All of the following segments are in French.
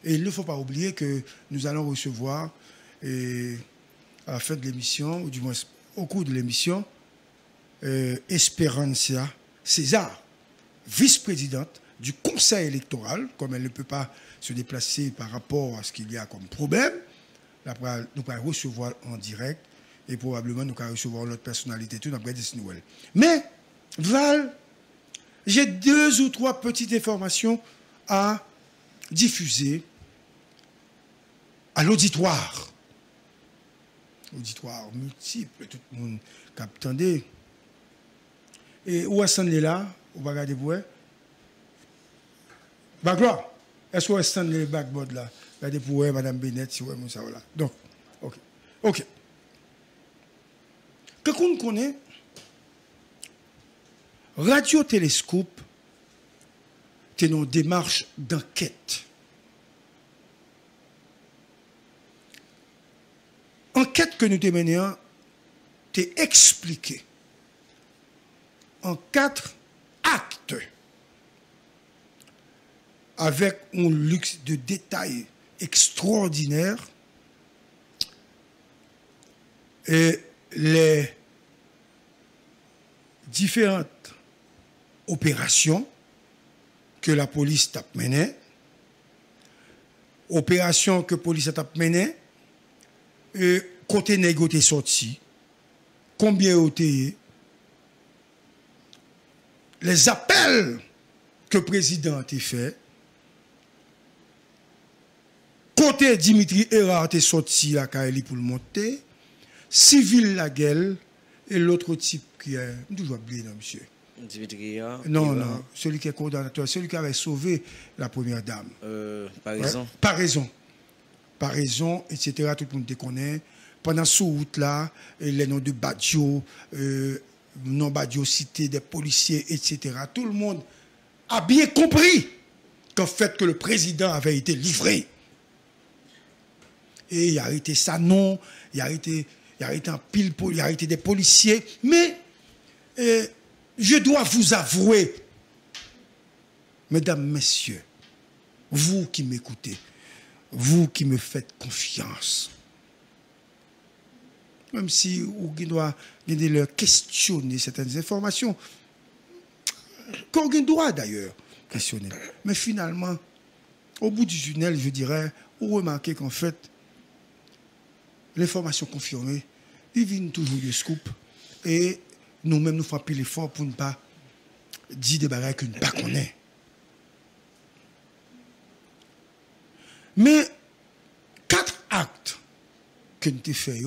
Et il ne faut pas oublier que nous allons recevoir, à la fin de l'émission, ou du moins au cours de l'émission, Esperancia César, vice-présidente du Conseil électoral, comme elle ne peut pas se déplacer par rapport à ce qu'il y a comme problème. Nous allons recevoir en direct et probablement nous allons recevoir notre personnalité tout après des nouvelles. Mais, Val, j'ai 2 ou 3 petites informations à diffuser à l'auditoire. Auditoire multiple, tout le monde attendez. Et où est-ce qu'on est là? On va regarder pour elle. Bagloire, est-ce qu'on est le backboard là? Regardez pour elle, Madame Bennett, si vous voulez, ça là. Donc, ok. Ok. Qu'est-ce qu'on connaît? Radio-télescope, c'est une démarche d'enquête. Enquête que nous te menons, t'es expliqué en 4 actes avec un luxe de détails extraordinaire et les différentes opérations que la police t'a menées, opérations que la police t'a menées, et côté négocié sorti, combien été, les appels que le président a fait, côté Dimitri Erard est sorti la Kaili pour le monter, civil la gueule, et l'autre type qui est, toujours oublié, non, monsieur. Dimitri Erard. Non, celui qui est coordonnateur, celui qui avait sauvé la première dame. Par raison. Ouais, par raison, etc. Tout le monde te connaît. Pendant ce route-là, les noms de Badjo, non Badjo cité des policiers, etc. Tout le monde a bien compris qu'en fait que le président avait été livré. Et il a arrêté ça, non, il a arrêté un pile, il a arrêté des policiers. Mais je dois vous avouer, mesdames, messieurs, vous qui m'écoutez, vous qui me faites confiance, même si vous devez leur questionner certaines informations, qu'on doit d'ailleurs questionner. Mais finalement, au bout du tunnel, je dirais, vous remarquez qu'en fait, l'information confirmée, il vient toujours du scoop. Et nous-mêmes, nous faisons plus l'effort pour ne pas dire des bagages que nous ne connaissons pas. Mais 4 actes que nous avons fait,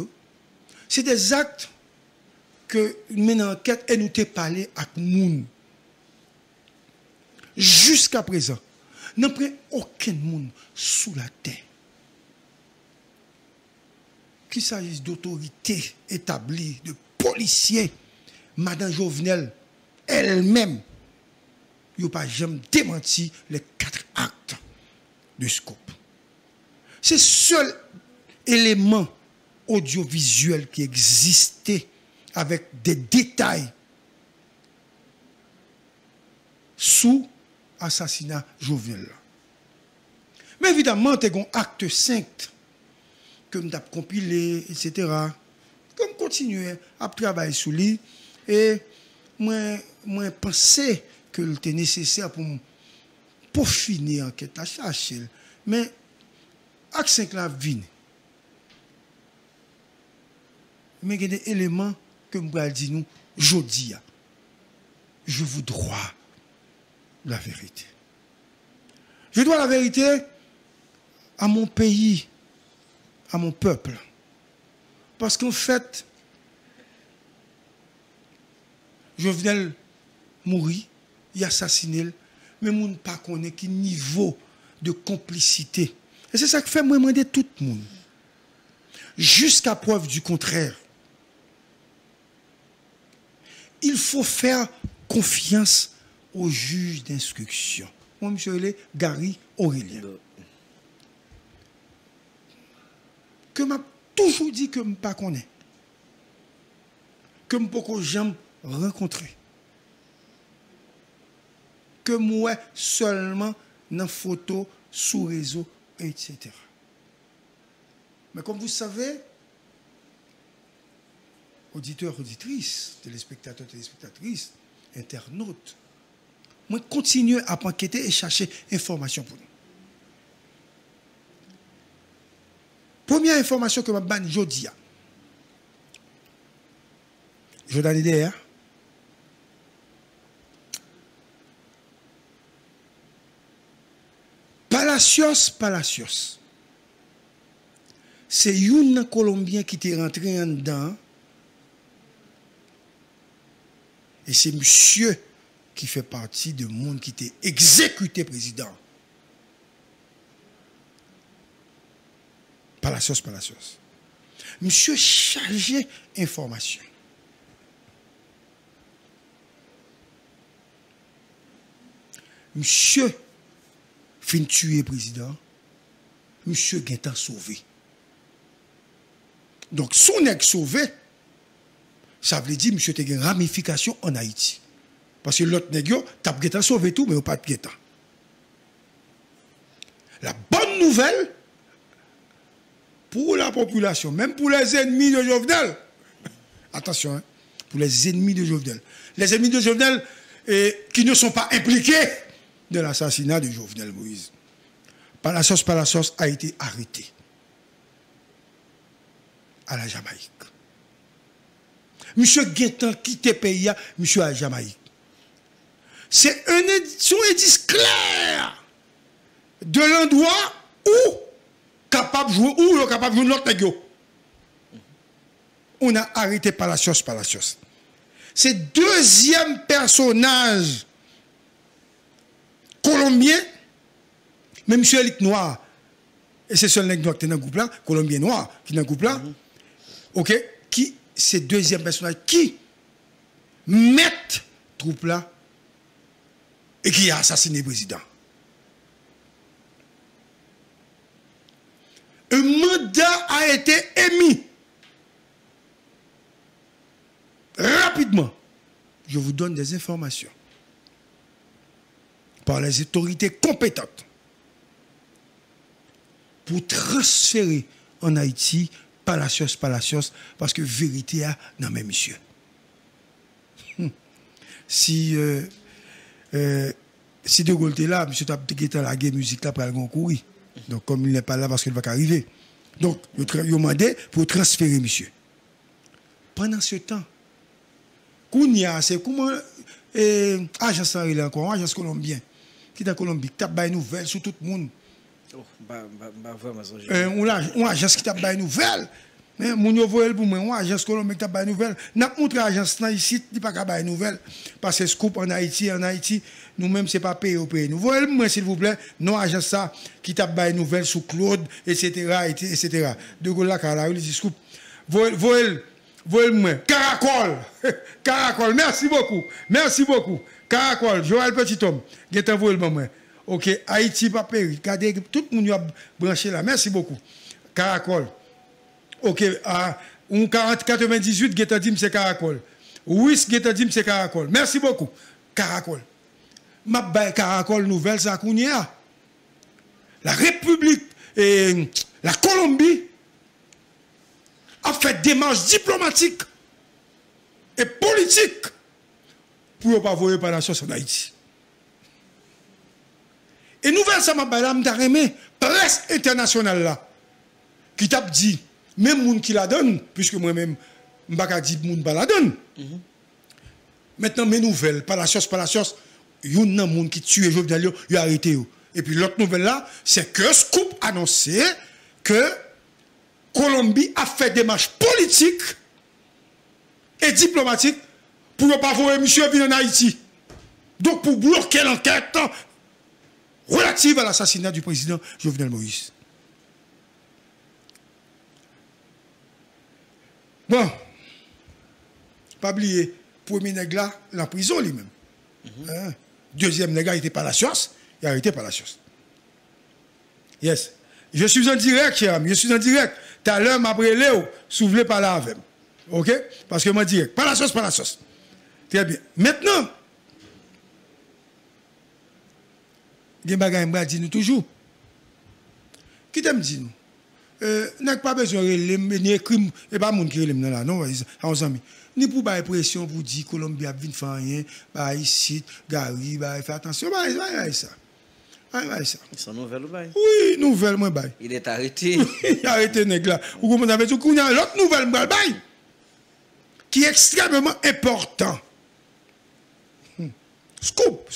c'est des actes que nous menons en enquête et nous avons parlé avec nous. Jusqu'à présent, nous n'avons aucun monde sous la terre. Qu'il s'agisse d'autorités établies, de policiers, Madame Jovenel elle-même, il n'a pas jamais démenti les 4 actes de scoop. C'est le seul élément audiovisuel qui existait avec des détails sous assassinat Jovenel. Mais évidemment, tu as un acte 5 que nous avons compilé, etc. Comme continuer à travailler sur lui. Et moi pensais que c'était nécessaire pour finir l'enquête, à chercher. Mais acte 5 là vient. Mais il y a des éléments que je vais dire nous, aujourd'hui. Je vous dois la vérité. Je dois la vérité à mon pays, à mon peuple. Parce qu'en fait, Jovenel mourir, il assassiné, mais on ne pas connaît quel niveau de complicité. Et c'est ça que fait moi demander tout le monde. Jusqu'à preuve du contraire. Il faut faire confiance au juge d'instruction. Moi, monsieur Gary Aurélien. Que m'a toujours dit que je ne pas connais. Que je ne peux jamais rencontrer. Que moi seulement dans photo sous réseaux etc. Mais comme vous savez, auditeurs, auditrices, téléspectateurs, téléspectatrices, internautes, moi continue à enquêter et chercher information pour nous. Première information que je vais vous dire. Je donne une idée. Hein? Palacios. C'est un Colombien qui est rentré en dedans. Et c'est monsieur qui fait partie du monde qui était exécuté président. Palacios. Monsieur chargé information. Monsieur fin tuer président. Monsieur Guintan sauvé. Donc, son nèg sauvé, ça veut dire monsieur te une ramification en Haïti. Parce que l'autre nèg yo, t'as Guintan sauvé tout, mais ou pas de Guintan. La bonne nouvelle, pour la population, même pour les ennemis de Jovenel, attention, hein, pour les ennemis de Jovenel. Les ennemis de Jovenel qui ne sont pas impliqués dans l'assassinat de Jovenel Moïse. Palacios a été arrêté à la Jamaïque. Monsieur Guintan quitte le pays, monsieur à la Jamaïque. C'est un indice clair de l'endroit où capable de jouer, où capable de jouer notre nègre. On a arrêté Palacios. C'est le deuxième personnage colombien, mais monsieur Elik Noir, et c'est seul nègre qui est dans le groupe là, Colombien Noir, qui est dans le groupe là, ok, qui, c'est le deuxième personnage qui met troupe là et qui a assassiné le président. Un mandat a été émis. Rapidement, je vous donne des informations par les autorités compétentes pour transférer en Haïti Palacios, parce que vérité a dans mes monsieur. Si De Gaulle était là, monsieur t'a la guerre musique là pour aller courir. Donc comme il n'est pas là parce qu'il va arriver. Donc il a demandé pour transférer monsieur. Pendant ce temps, Kounia, c'est comment agence encore, agence colombien, qui est en Colombie, qui a des nouvelles sur tout le monde. On agence qui t'a des nouvelles. Mais mon nouveau pour moi, on agence colombien qui t'a des nouvelles. N'a pas montré agence ici, il pas des nouvelles parce que scoop en Haïti, nous-mêmes c'est pas payé au pays. Nous voyez moi s'il vous plaît, non agence ça qui t'a des nouvelles sur Claude etc. De Gaulle là il dit scoop. Voyez-moi, Caracol, merci beaucoup. Caracol, Joël Petit-Homme, qui est envoyé le moment. Ok, Haïti, pas péri. Regardez, tout le monde a branché là. Merci beaucoup. Caracol. Ok, 98, Guetadim, c'est Caracol. Oui, Guetadim, c'est Caracol. Merci beaucoup. Caracol. Ma baie Caracol nouvelle, ça a la République et la Colombie a fait des démarches diplomatiques et politiques pour ne pas voir par la chose en Haïti. Et nouvelle ça m'a remis presse internationale là qui t'a dit même moun qui la donne puisque moi-même m'baka dit moun pas la donne. Maintenant mes nouvelles par la chose yon nan moun qui tue Jovenel yo arrêté yo. Et puis l'autre nouvelle là c'est que Scoop annoncé que Colombie a fait des démarches politiques et diplomatiques pour ne pas voir monsieur venir en Haïti. Donc pour bloquer l'enquête relative à l'assassinat du président Jovenel Moïse. Bon, pas oublier, premier nègre là, la prison lui-même. Deuxième nègre, il était Palacios, il a arrêté Palacios. Yes. Je suis en direct, cher ami, je suis en direct. Tout à l'heure, après Léo, souvenez pas là avec. Ok? Parce que moi, direct. Palacios. Très bien. Maintenant, il y a des choses dit nous toujours. qui t'aime dit nous? N'a pas besoin de ni crime et pas moun qui relève là non aux amis. Ni pour bailler pression pour dire Colombie a vinn faire rien, bah ici Gary, bah faire attention, bah ça. Ça. C'est nouvelle ou bail? Oui, nouvelle moi bail. Il est arrêté. Il a arrêté nèg là. Ou comment on avait dit qu'on a l'autre nouvelle bail qui est extrêmement important. Scoop.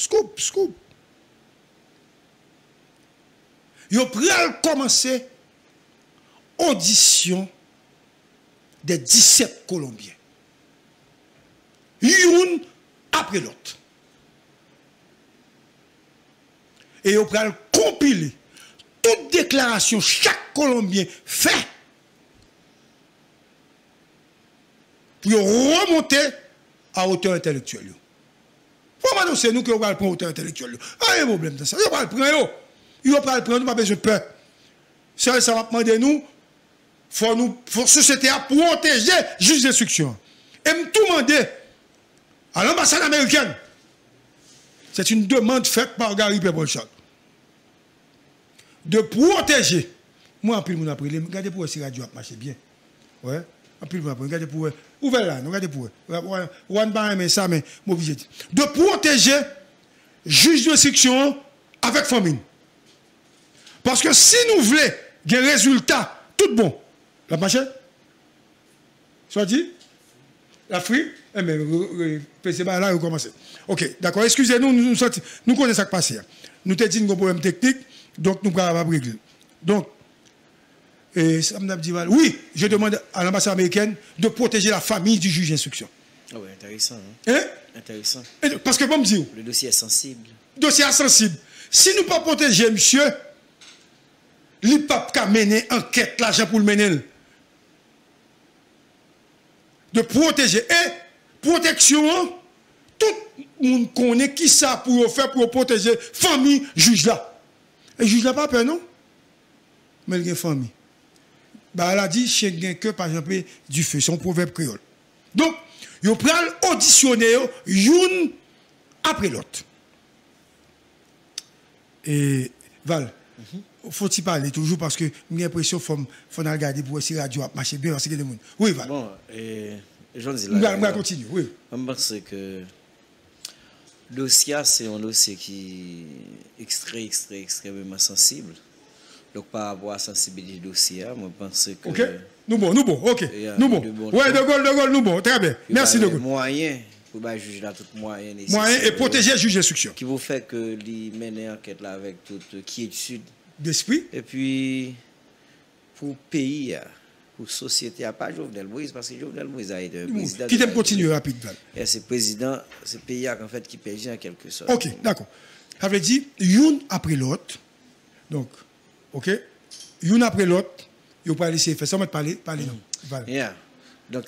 Yo pral commencer audition des 17 Colombiens. Une après l'autre. Et yo pral compiler toute déclaration chaque Colombien fait pour remonter à hauteur intellectuelle. Faut m'annoncer nous que on va prendre hauteur intellectuelle. Pas de problème dans ça. Yo va le prendre. Yo pas le prendre, pas besoin de peur. Ça va demander nous faut société à protéger juge d'instruction. Et me tout demander à l'ambassade américaine. C'est une demande faite par Gary Pepolchak. De protéger. Moi, en plus, mon après, regardez pour si radio a marché bien. Ouais. En plus, regardez pour ouvrez là, regardez pour one bar mais ça mais obligé. De protéger juge d'instruction avec famine. Parce que si nous voulons des résultats tout bon, la marché soit dit l'Afrique, mais PC là recommencer. OK, d'accord, excusez-nous, nous connaissons ça qui passe. Nous te dit un problème technique, donc nous pas régler. Donc ça me dit oui, je demande à l'ambassade américaine de protéger la famille du juge d'instruction. Ah oui, intéressant. Hein? Intéressant. Parce que, me dire, le dossier est sensible. Dossier est sensible. Si nous ne pas protéger, monsieur, il ne peut pas mener enquête, l'argent pour le mener. De protéger. Et protection, tout le monde connaît qui ça pour faire pour protéger la famille juge là. Et juge là pas peur, non? Mais il y a une famille. Bah, elle a dit, chien gain que par exemple du feu, son proverbe créole. Donc, il prend auditionner une après l'autre. Et Val, faut-il parler toujours parce que j'ai l'impression qu'il faut regarder pour essayer radio marcher bien parce que des gens. Oui, Val. Bon, et je dis là. On va continuer, oui. Je pense que le dossier, c'est un dossier qui est extrêmement sensible. Donc, par rapport à la sensibilité du dossier, moi, je pense que... OK. Nous bon, OK. Nous bon. Ouais, de Gaulle, nous bon. Très bien. Merci, de Gaulle. Moyen pour juger là, tout moyen nécessaire. Moyen et protéger le juge d'instruction. Qui vous fait que lui mener enquête là avec toute quiétude. D'esprit. Et puis, pour pays, pour société, pas Jovenel Moïse, parce que Jovenel Moïse a été un président... Qui t'aime continuer rapide, Val. Et c'est président, c'est pays en fait qui pèse en quelque sorte. OK, d'accord. Ça veut dire, une après l'autre, donc... OK? Une après l'autre, il faut pas laisser faire ça, on va parler non. Yeah. Donc,